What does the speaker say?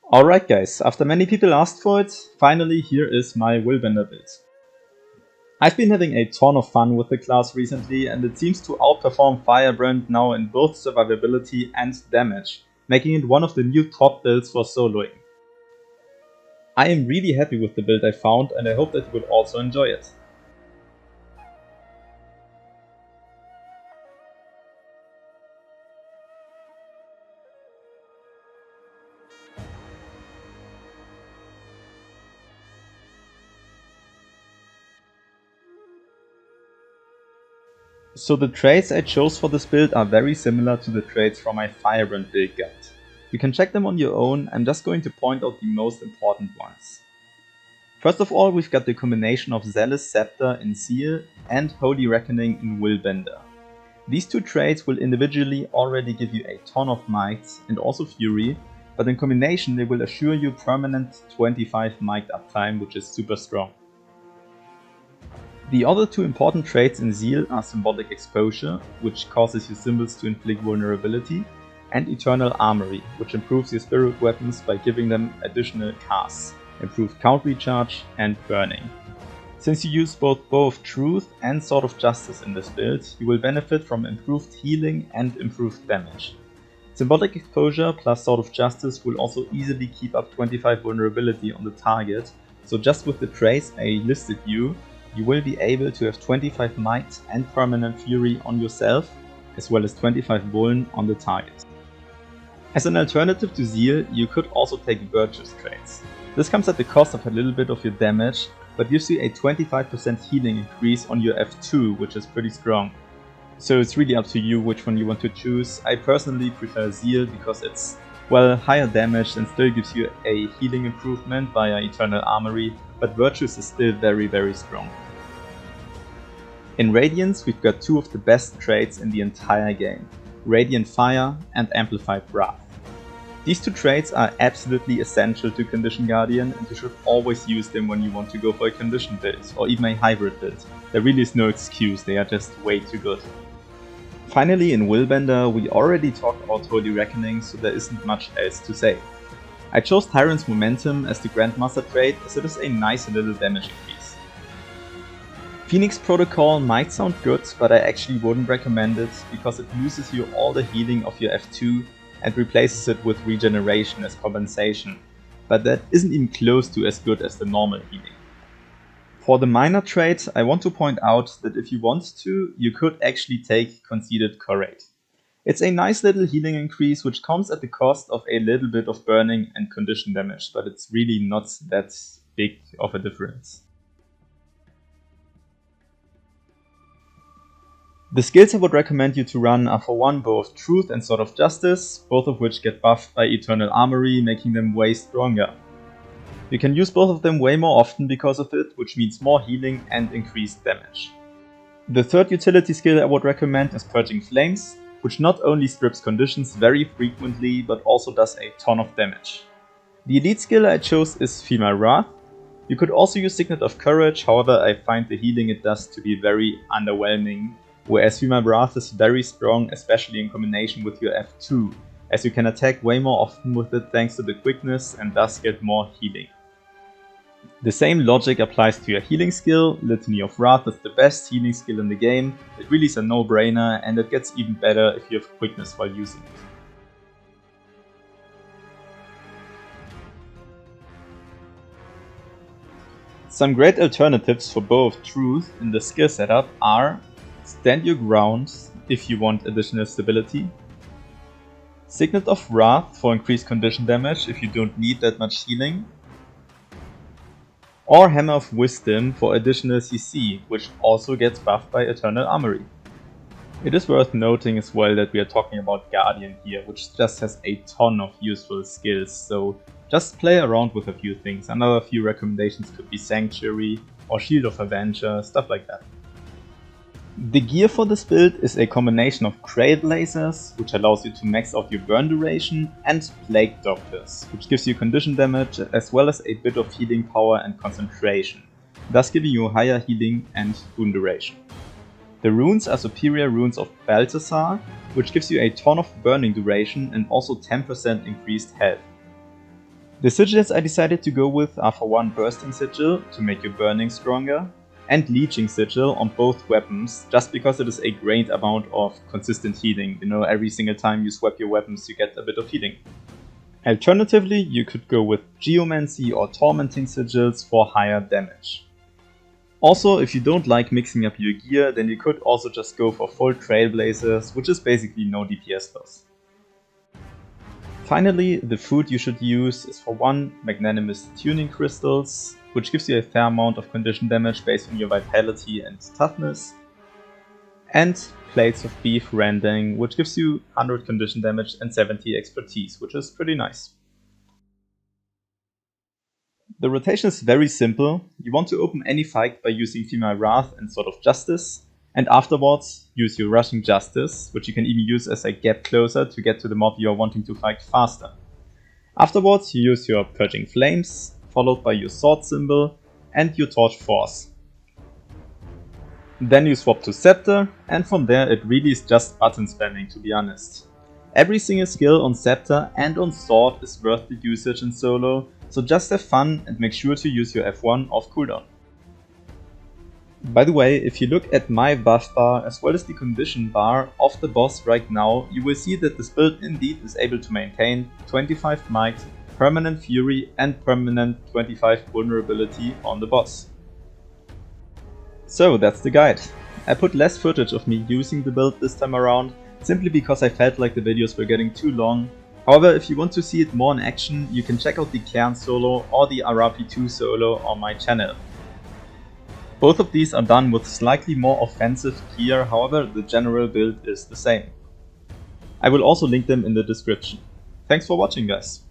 Alright guys, after many people asked for it, finally here is my Willbender build. I've been having a ton of fun with the class recently and it seems to outperform Firebrand now in both survivability and damage, making it one of the new top builds for soloing. I am really happy with the build I found and I hope that you will also enjoy it. So the traits I chose for this build are very similar to the traits from my Firebrand build guide. You can check them on your own, I'm just going to point out the most important ones. First of all, we've got the combination of Zealous Scepter in Seal and Holy Reckoning in Willbender. These two traits will individually already give you a ton of mites and also fury, but in combination they will assure you permanent 25 mite uptime, which is super strong. The other two important traits in Zeal are Symbolic Exposure, which causes your symbols to inflict vulnerability, and Eternal Armory, which improves your spirit weapons by giving them additional casts, improved count recharge, and burning. Since you use both Bow of Truth and Sword of Justice in this build, you will benefit from improved healing and improved damage. Symbolic Exposure plus Sword of Justice will also easily keep up 25 vulnerability on the target, so just with the traits I listed you will be able to have 25 might and permanent fury on yourself, as well as 25 vuln on the target. As an alternative to Zeal, you could also take Virtuous traits. This comes at the cost of a little bit of your damage, but gives you a 25% healing increase on your F2, which is pretty strong. So it's really up to you which one you want to choose. I personally prefer Zeal because it's, well, higher damage and still gives you a healing improvement via Eternal Armory, but Virtuous is still very strong. In Radiance, we've got two of the best traits in the entire game, Radiant Fire and Amplified Wrath. These two traits are absolutely essential to Condition Guardian and you should always use them when you want to go for a condition build or even a hybrid build. There really is no excuse, they are just way too good. Finally, in Willbender, we already talked about Holy Reckoning, so there isn't much else to say. I chose Tyrant's Momentum as the Grandmaster trait as it is a nice little damage increase. Phoenix Protocol might sound good, but I actually wouldn't recommend it because it loses you all the healing of your F2 and replaces it with regeneration as compensation, but that isn't even close to as good as the normal healing. For the minor trait, I want to point out that if you want to, you could actually take Conceited Correct. It's a nice little healing increase which comes at the cost of a little bit of burning and condition damage, but it's really not that big of a difference. The skills I would recommend you to run are for one Bow of Truth and Sword of Justice, both of which get buffed by Eternal Armory, making them way stronger. You can use both of them way more often because of it, which means more healing and increased damage. The third utility skill I would recommend is Purging Flames, which not only strips conditions very frequently, but also does a ton of damage. The elite skill I chose is Female Wrath. You could also use Signet of Courage, however I find the healing it does to be very underwhelming, whereas Female Wrath is very strong, especially in combination with your F2, as you can attack way more often with it thanks to the quickness and thus get more healing. The same logic applies to your healing skill. Litany of Wrath is the best healing skill in the game, it really is a no-brainer and it gets even better if you have quickness while using it. Some great alternatives for Bow of Truth in the skill setup are Stand Your Ground if you want additional stability, Signet of Wrath for increased condition damage if you don't need that much healing, or Hammer of Wisdom for additional CC, which also gets buffed by Eternal Armory. It is worth noting as well that we are talking about Guardian here, which just has a ton of useful skills, so just play around with a few things. Another few recommendations could be Sanctuary or Shield of Avenger, stuff like that. The gear for this build is a combination of Trailblazers, which allows you to max out your burn duration, and Plague Doctors, which gives you condition damage as well as a bit of healing power and concentration, thus giving you higher healing and boon duration. The runes are superior runes of Balthasar, which gives you a ton of burning duration and also 10% increased health. The sigils I decided to go with are for one bursting sigil to make your burning stronger, and leeching sigil on both weapons just because it is a great amount of consistent healing. You know, every single time you swap your weapons you get a bit of healing. Alternatively, you could go with geomancy or tormenting sigils for higher damage. Also, if you don't like mixing up your gear, then you could also just go for full trailblazers, which is basically no DPS loss. Finally, the food you should use is for one magnanimous tuning crystals, which gives you a fair amount of condition damage based on your vitality and toughness, and plates of beef rending, which gives you 100 condition damage and 70 expertise, which is pretty nice. The rotation is very simple. You want to open any fight by using Female Wrath and Sword of Justice, and afterwards use your Rushing Justice, which you can even use as a gap closer to get to the mob you are wanting to fight faster. Afterwards you use your Purging Flames, followed by your Sword symbol and your Torch Force. Then you swap to Scepter, and from there it really is just button spamming, to be honest. Every single skill on Scepter and on Sword is worth the usage in solo, so just have fun and make sure to use your F1 off cooldown. By the way, if you look at my buff bar as well as the condition bar of the boss right now, you will see that this build indeed is able to maintain 25 might, permanent fury and permanent 25 vulnerability on the boss. So that's the guide. I put less footage of me using the build this time around, simply because I felt like the videos were getting too long. However, if you want to see it more in action, you can check out the Cairn solo or the RRP2 solo on my channel. Both of these are done with slightly more offensive gear, however the general build is the same. I will also link them in the description. Thanks for watching, guys.